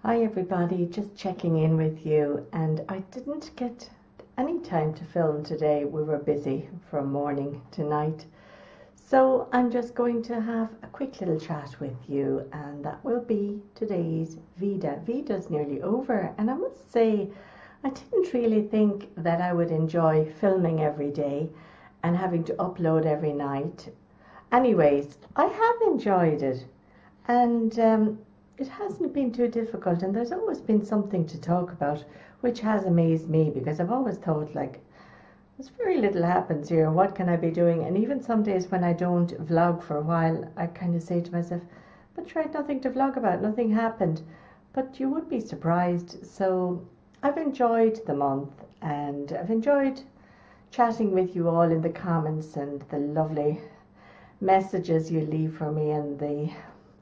Hi everybody, just checking in with you, and I didn't get any time to film today. We were busy from morning to night, so I'm just going to have a quick little chat with you, and that will be today's Vida. Vida's nearly over, and I must say I didn't really think that I would enjoy filming every day and having to upload every night. Anyways, I have enjoyed it, and it hasn't been too difficult, and there's always been something to talk about, which has amazed me because I've always thought, like, there's very little happens here. What can I be doing? And even some days when I don't vlog for a while, I kind of say to myself, but right, nothing to vlog about, nothing happened. But you would be surprised. So I've enjoyed the month, and I've enjoyed chatting with you all in the comments and the lovely messages you leave for me, and the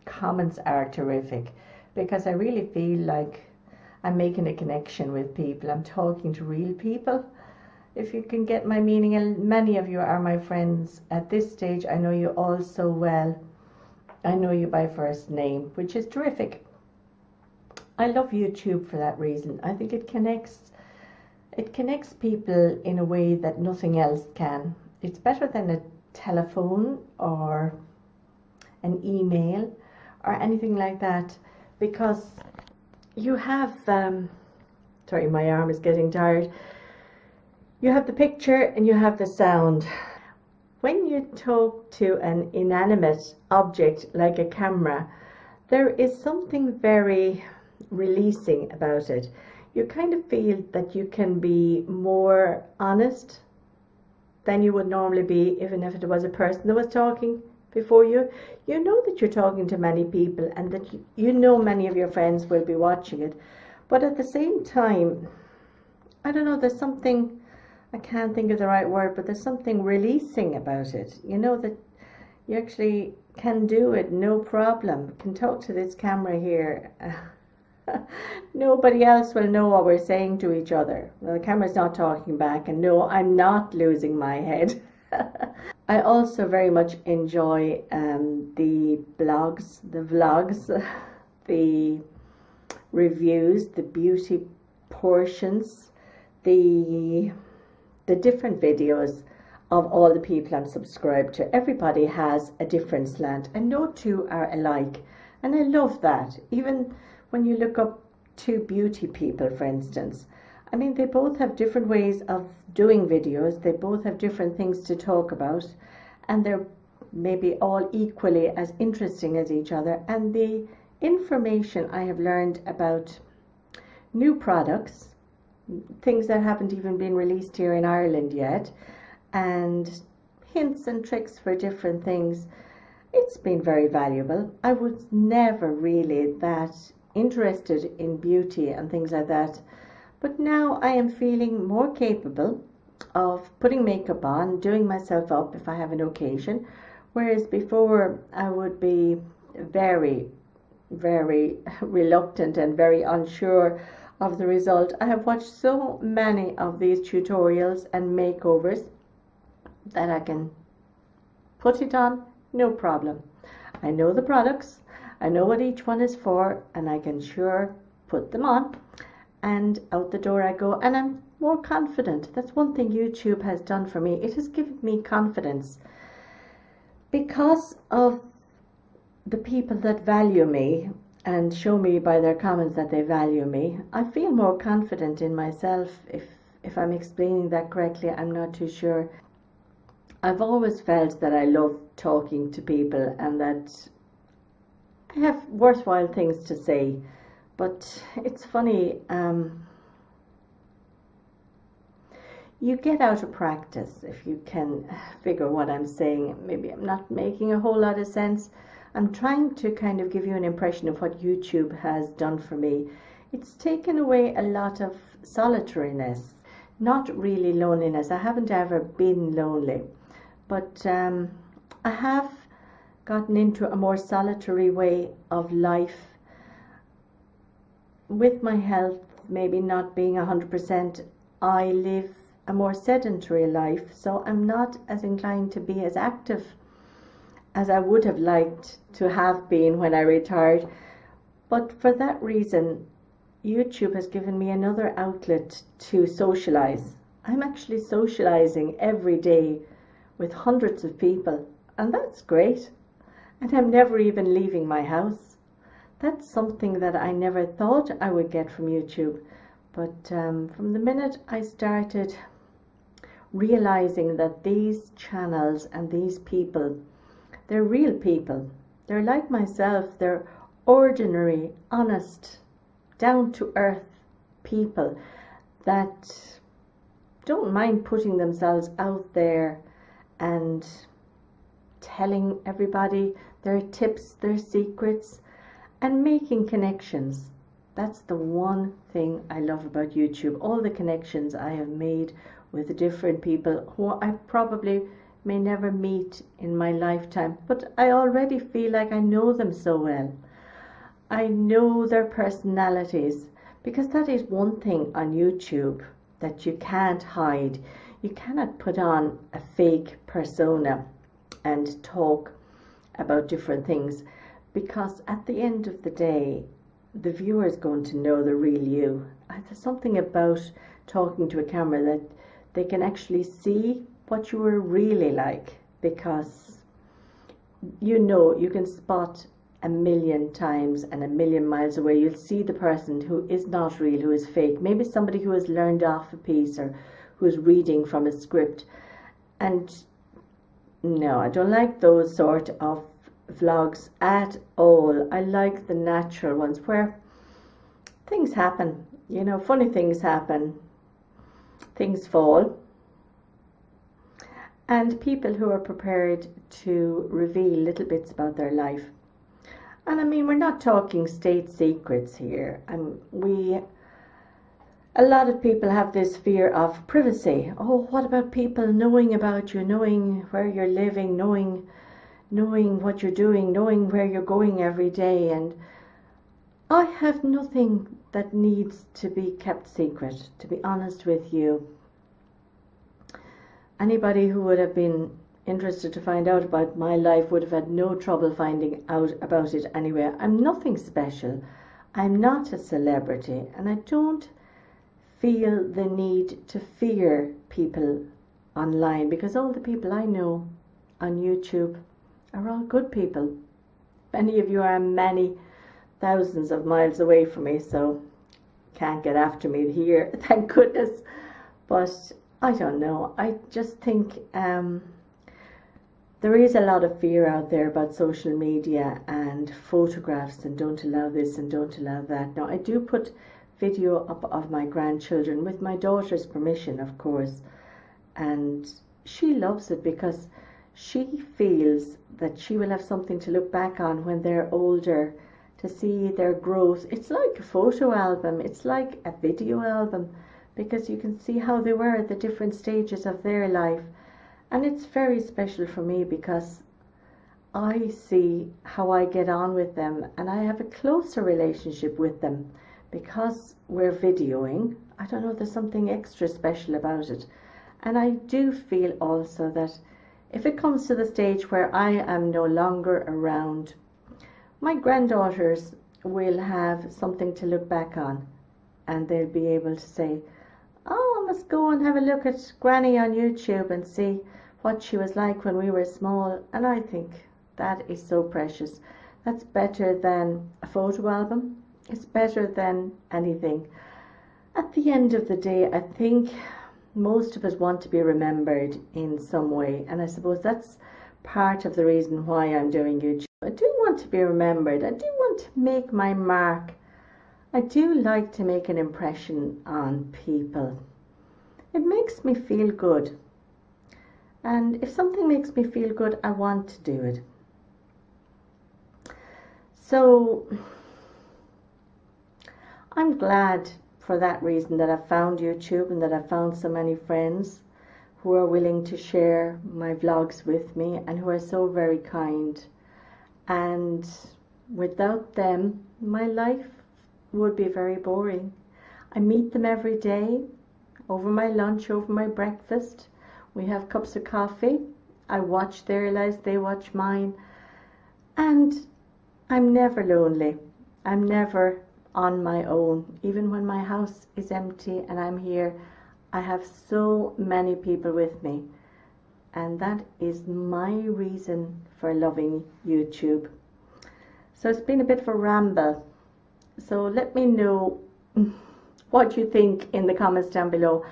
comments are terrific because I really feel like I'm making a connection with people. I'm talking to real people, if you can get my meaning, and many of you are my friends at this stage. I know you all so well. I know you by first name, which is terrific. I love YouTube for that reason. I think it connects people in a way that nothing else can. It's better than a telephone or an email or anything like that, because you have, sorry, my arm is getting tired. You have the picture and you have the sound. When you talk to an inanimate object like a camera, there is something very releasing about it. You kind of feel that you can be more honest than you would normally be, even if it was a person that was talking before you. You know that you're talking to many people, and that you know many of your friends will be watching it. But at the same time, I don't know, there's something, I can't think of the right word, but there's something releasing about it. You know that you actually can do it, no problem. Can talk to this camera here. Nobody else will know what we're saying to each other. Well, the camera's not talking back, and no, I'm not losing my head. I also very much enjoy the blogs, the vlogs, the reviews, the beauty portions, the different videos of all the people I'm subscribed to. Everybody has a different slant, and no two are alike, and I love that. Even when you look up two beauty people, for instance, I mean, they both have different ways of doing videos. They both have different things to talk about, and they're maybe all equally as interesting as each other. And the information I have learned about new products, things that haven't even been released here in Ireland yet, and hints and tricks for different things, it's been very valuable. I was never really that interested in beauty and things like that, but now I am feeling more capable of putting makeup on, doing myself up if I have an occasion, whereas before I would be very, very reluctant and very unsure of the result. I have watched so many of these tutorials and makeovers that I can put it on, no problem. I know the products, I know what each one is for, and I can sure put them on, and out the door I go, and I'm more confident. That's one thing YouTube has done for me. It has given me confidence because of the people that value me and show me by their comments that they value me. I feel more confident in myself. If I'm explaining that correctly, I'm not too sure. I've always felt that I love talking to people and that I have worthwhile things to say. But it's funny, you get out of practice if you can figure what I'm saying. Maybe I'm not making a whole lot of sense. I'm trying to kind of give you an impression of what YouTube has done for me. It's taken away a lot of solitariness, not really loneliness. I haven't ever been lonely, but I have gotten into a more solitary way of life. With my health maybe not being 100%, I live a more sedentary life, so I'm not as inclined to be as active as I would have liked to have been when I retired. But for that reason, YouTube has given me another outlet to socialize. I'm actually socializing every day with hundreds of people, and that's great. And I'm never even leaving my house. That's something that I never thought I would get from YouTube. But from the minute I started realizing that these channels and these people, they're real people. They're like myself. They're ordinary, honest, down-to-earth people that don't mind putting themselves out there and telling everybody their tips, their secrets, and making connections. That's the one thing I love about YouTube. All the connections I have made with different people who I probably may never meet in my lifetime, but I already feel like I know them so well. I know their personalities, because that is one thing on YouTube that you can't hide. You cannot put on a fake persona and talk about different things, because at the end of the day, the viewer is going to know the real you. There's something about talking to a camera that they can actually see what you are really like, because you can spot a million times and a million miles away. You'll see the person who is not real, who is fake. Maybe somebody who has learned off a piece or who is reading from a script. And no, I don't like those sort of vlogs at all. I like the natural ones where things happen, funny things happen, things fall, and people who are prepared to reveal little bits about their life. And I mean, we're not talking state secrets here. A lot of people have this fear of privacy. Oh, what about people knowing about you, knowing where you're living, knowing what you're doing, knowing where you're going every day? And I have nothing that needs to be kept secret, to be honest with you. Anybody who would have been interested to find out about my life would have had no trouble finding out about it anyway. I'm nothing special. I'm not a celebrity, and I don't feel the need to fear people online, because all the people I know on YouTube are all good people. Many of you are many thousands of miles away from me, so can't get after me here, thank goodness. But I don't know, I just think there is a lot of fear out there about social media and photographs, and don't allow this and don't allow that. Now, I do put video up of my grandchildren with my daughter's permission, of course, and she loves it because she feels that she will have something to look back on when they're older, to see their growth. It's like a photo album, it's like a video album, because you can see how they were at the different stages of their life. And it's very special for me because I see how I get on with them, and I have a closer relationship with them because we're videoing. I don't know, there's something extra special about it. And I do feel also that if it comes to the stage where I am no longer around, my granddaughters will have something to look back on, and they'll be able to say, oh, I must go and have a look at Granny on YouTube and see what she was like when we were small. And I think that is so precious. That's better than a photo album. It's better than anything. At the end of the day, I think most of us want to be remembered in some way, and I suppose that's part of the reason why I'm doing YouTube. I do want to be remembered. I do want to make my mark. I do like to make an impression on people. It makes me feel good. And if something makes me feel good, I want to do it. So I'm glad for that reason that I've found YouTube, and that I've found so many friends who are willing to share my vlogs with me and who are so very kind. And without them, my life would be very boring. I meet them every day, over my lunch, over my breakfast. We have cups of coffee. I watch their lives, they watch mine. And I'm never lonely. I'm never on my own. Even when my house is empty and I'm here, I have so many people with me. And that is my reason for loving YouTube. So it's been a bit of a ramble. So let me know what you think in the comments down below.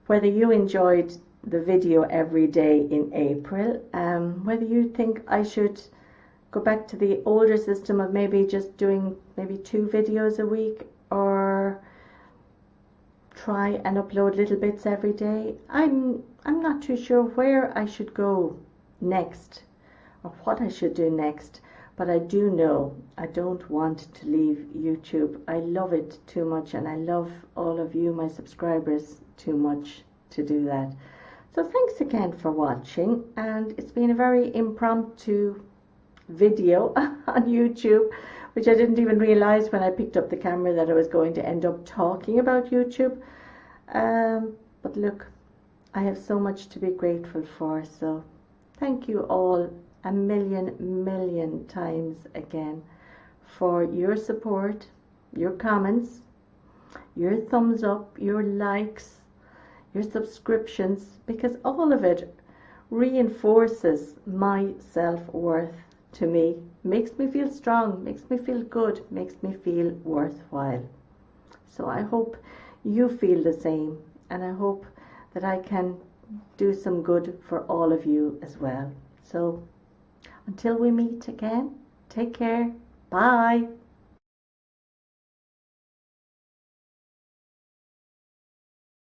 Whether you enjoyed the video every day in April, whether you think I should go back to the older system of maybe just doing maybe 2 videos a week, or try and upload little bits every day. I'm not too sure where I should go next or what I should do next, but I do know I don't want to leave YouTube. I love it too much, and I love all of you, my subscribers, too much to do that. So thanks again for watching, and it's been a very impromptu video on YouTube, which I didn't even realize when I picked up the camera that I was going to end up talking about YouTube. But look, I have so much to be grateful for, so thank you all a million times again for your support, your comments, your thumbs up, your likes, your subscriptions, because all of it reinforces my self-worth to me, makes me feel strong, makes me feel good, makes me feel worthwhile. So I hope you feel the same, and I hope that I can do some good for all of you as well. So until we meet again, take care. Bye.